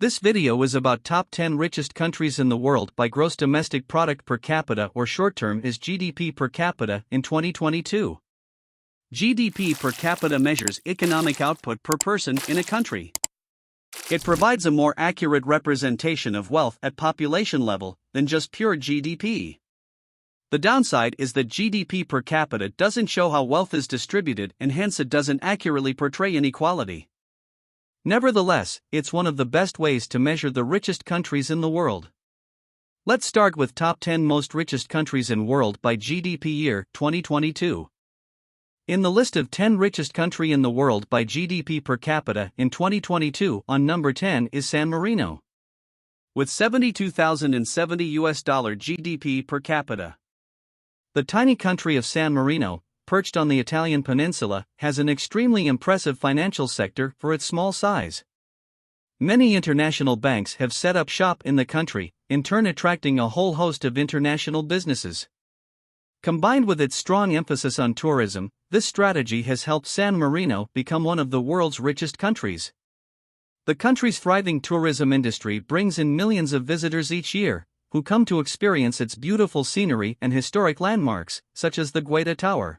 This video is about top 10 richest countries in the world by gross domestic product per capita, or short term is GDP per capita, in 2022. GDP per capita measures economic output per person in a country. It provides a more accurate representation of wealth at population level than just pure GDP. The downside is that GDP per capita doesn't show how wealth is distributed, and hence it doesn't accurately portray inequality. Nevertheless, it's one of the best ways to measure the richest countries in the world. Let's start with top 10 most richest countries in world by GDP year 2022. In the list of 10 richest country in the world by GDP per capita in 2022, on number 10 is San Marino, with $72,070 GDP per capita. The tiny country of San Marino, perched on the Italian peninsula, has an extremely impressive financial sector for its small size. Many international banks have set up shop in the country, in turn attracting a whole host of international businesses. Combined with its strong emphasis on tourism, this strategy has helped San Marino become one of the world's richest countries. The country's thriving tourism industry brings in millions of visitors each year, who come to experience its beautiful scenery and historic landmarks, such as the Guaita Tower.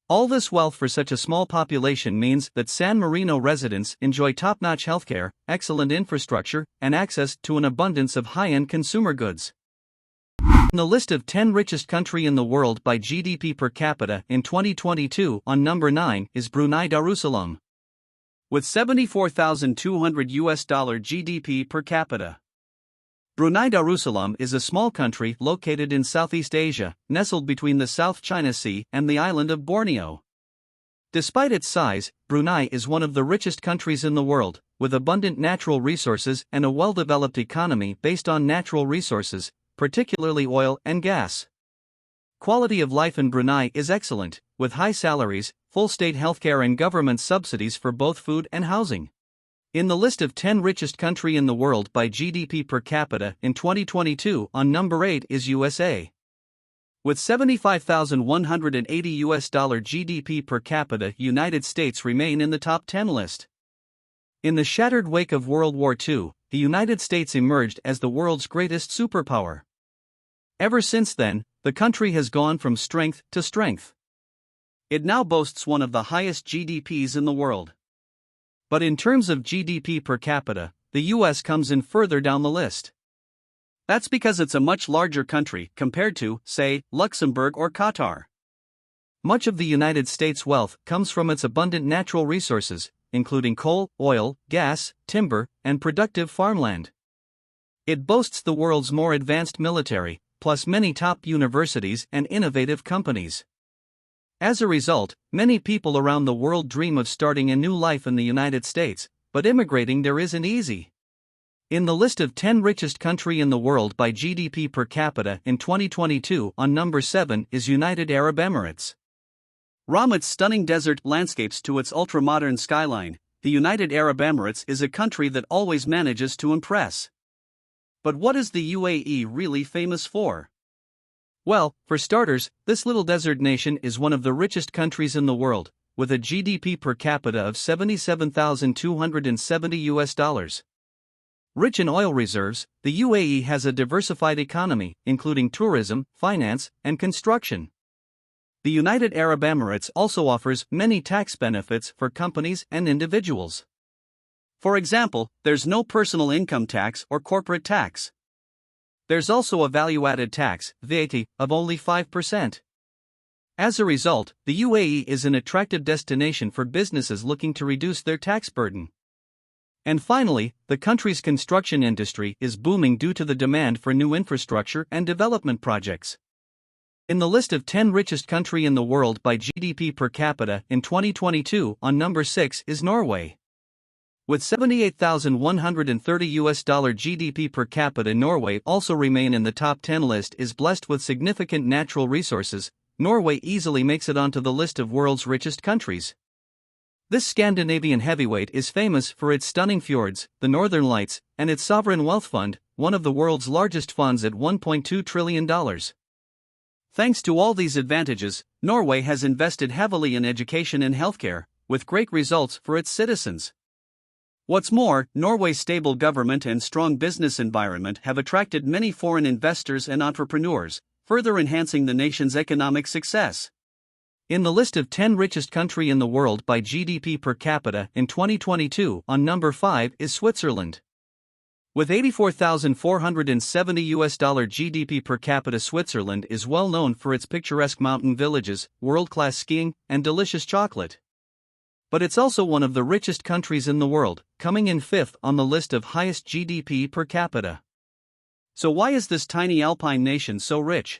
All this wealth for such a small population means that San Marino residents enjoy top-notch healthcare, excellent infrastructure, and access to an abundance of high-end consumer goods. In the list of 10 richest country in the world by GDP per capita in 2022, on number 9 is Brunei Darussalam, with $74,200 GDP per capita. Brunei Darussalam is a small country located in Southeast Asia, nestled between the South China Sea and the island of Borneo. Despite its size, Brunei is one of the richest countries in the world, with abundant natural resources and a well-developed economy based on natural resources, particularly oil and gas. Quality of life in Brunei is excellent, with high salaries, full state healthcare and government subsidies for both food and housing. In the list of 10 richest country in the world by GDP per capita in 2022, on number 8 is USA, with $75,180 GDP per capita. United States remain in the top 10 list. In the shattered wake of World War II, the United States emerged as the world's greatest superpower. Ever since then, the country has gone from strength to strength. It now boasts one of the highest GDPs in the world. But in terms of GDP per capita, the US comes in further down the list. That's because it's a much larger country compared to, say, Luxembourg or Qatar. Much of the United States' wealth comes from its abundant natural resources, including coal, oil, gas, timber, and productive farmland. It boasts the world's more advanced military, plus many top universities and innovative companies. As a result, many people around the world dream of starting a new life in the United States, but immigrating there isn't easy. In the list of 10 richest country in the world by GDP per capita in 2022, on number 7 is United Arab Emirates. From its stunning desert landscapes to its ultra-modern skyline, the United Arab Emirates is a country that always manages to impress. But what is the UAE really famous for? Well, for starters, this little desert nation is one of the richest countries in the world, with a GDP per capita of $77,270. Rich in oil reserves, the UAE has a diversified economy, including tourism, finance, and construction. The United Arab Emirates also offers many tax benefits for companies and individuals. For example, there's no personal income tax or corporate tax. There's also a value-added tax, VAT, of only 5%. As a result, the UAE is an attractive destination for businesses looking to reduce their tax burden. And finally, the country's construction industry is booming due to the demand for new infrastructure and development projects. In the list of 10 richest country in the world by GDP per capita in 2022, on number 6 is Norway. With $78,130 GDP per capita, Norway also remain in the top 10 list. Is blessed with significant natural resources. Norway easily makes it onto the list of world's richest countries. This Scandinavian heavyweight is famous for its stunning fjords, the Northern Lights, and its sovereign wealth fund, one of the world's largest funds at $1.2 trillion. Thanks to all these advantages, Norway has invested heavily in education and healthcare, with great results for its citizens. What's more, Norway's stable government and strong business environment have attracted many foreign investors and entrepreneurs, further enhancing the nation's economic success. In the list of 10 richest country in the world by GDP per capita in 2022, on number 5 is Switzerland. With $84,470 GDP per capita, Switzerland is well known for its picturesque mountain villages, world-class skiing, and delicious chocolate. But it's also one of the richest countries in the world, coming in 5th on the list of highest GDP per capita. So why is this tiny alpine nation so rich?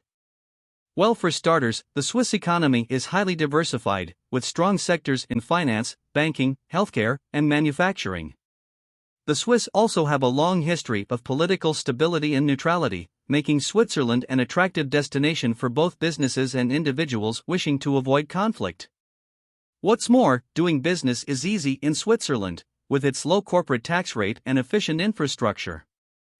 Well, for starters, the Swiss economy is highly diversified, with strong sectors in finance, banking, healthcare, and manufacturing. The Swiss also have a long history of political stability and neutrality, making Switzerland an attractive destination for both businesses and individuals wishing to avoid conflict. What's more, doing business is easy in Switzerland, with its low corporate tax rate and efficient infrastructure.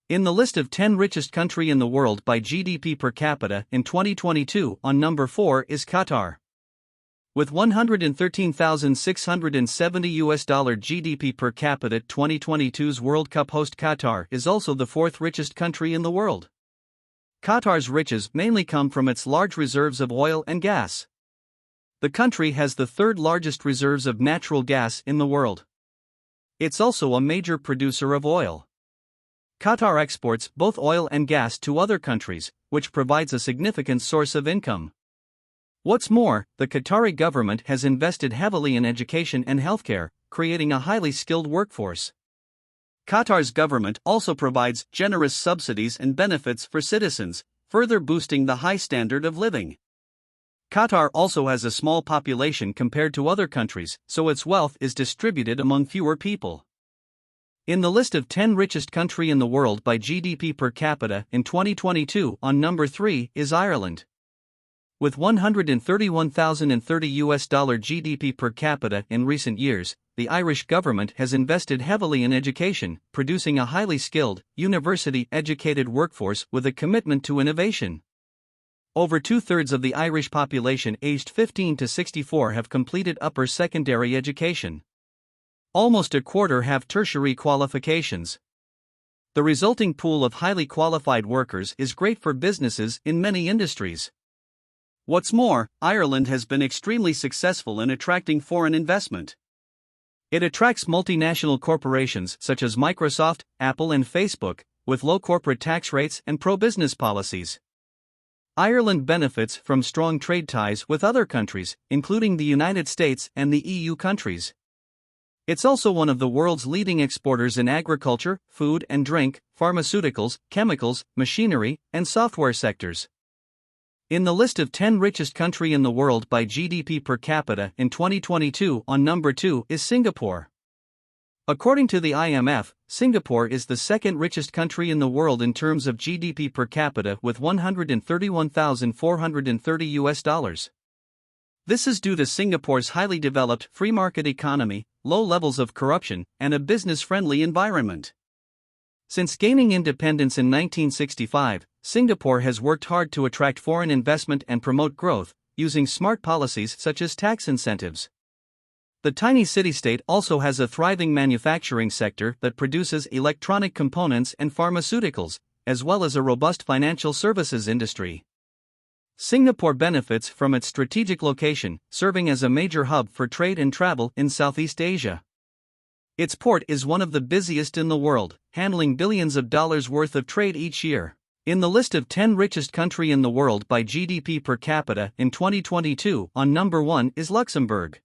In the list of 10 richest country in the world by GDP per capita in 2022, on number 4 is Qatar. With $113,670 GDP per capita, 2022's World Cup host Qatar is also the 4th richest country in the world. Qatar's riches mainly come from its large reserves of oil and gas. The country has the 3rd largest reserves of natural gas in the world. It's also a major producer of oil. Qatar exports both oil and gas to other countries, which provides a significant source of income. What's more, the Qatari government has invested heavily in education and healthcare, creating a highly skilled workforce. Qatar's government also provides generous subsidies and benefits for citizens, further boosting the high standard of living. Qatar also has a small population compared to other countries, so its wealth is distributed among fewer people. In the list of 10 richest country in the world by GDP per capita in 2022, on number 3 is Ireland. With $131,030 GDP per capita in recent years, the Irish government has invested heavily in education, producing a highly skilled, university-educated workforce with a commitment to innovation. Over 2/3 of the Irish population aged 15 to 64 have completed upper secondary education. Almost a quarter have tertiary qualifications. The resulting pool of highly qualified workers is great for businesses in many industries. What's more, Ireland has been extremely successful in attracting foreign investment. It attracts multinational corporations such as Microsoft, Apple, and Facebook, with low corporate tax rates and pro-business policies. Ireland benefits from strong trade ties with other countries, including the United States and the EU countries. It's also one of the world's leading exporters in agriculture, food and drink, pharmaceuticals, chemicals, machinery, and software sectors. In the list of 10 richest country in the world by GDP per capita in 2022, on number 2 is Singapore. According to the IMF, Singapore is the 2nd richest country in the world in terms of GDP per capita with $131,430. This is due to Singapore's highly developed free market economy, low levels of corruption, and a business-friendly environment. Since gaining independence in 1965, Singapore has worked hard to attract foreign investment and promote growth, using smart policies such as tax incentives. The tiny city-state also has a thriving manufacturing sector that produces electronic components and pharmaceuticals, as well as a robust financial services industry. Singapore benefits from its strategic location, serving as a major hub for trade and travel in Southeast Asia. Its port is one of the busiest in the world, handling billions of dollars worth of trade each year. In the list of 10 richest country in the world by GDP per capita in 2022, on number 1 is Luxembourg.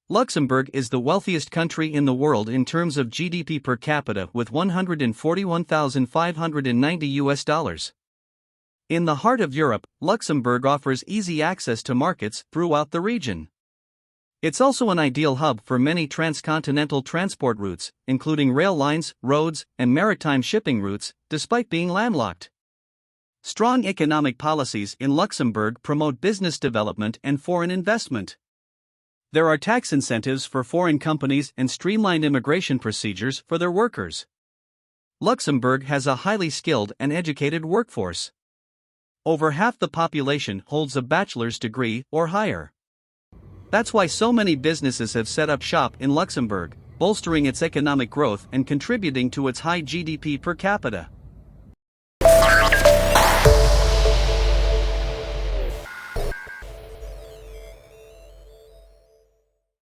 Luxembourg is the wealthiest country in the world in terms of GDP per capita with $141,590. In the heart of Europe, Luxembourg offers easy access to markets throughout the region. It's also an ideal hub for many transcontinental transport routes, including rail lines, roads, and maritime shipping routes, despite being landlocked. Strong economic policies in Luxembourg promote business development and foreign investment. There are tax incentives for foreign companies and streamlined immigration procedures for their workers. Luxembourg has a highly skilled and educated workforce. Over half the population holds a bachelor's degree or higher. That's why so many businesses have set up shop in Luxembourg, bolstering its economic growth and contributing to its high GDP per capita.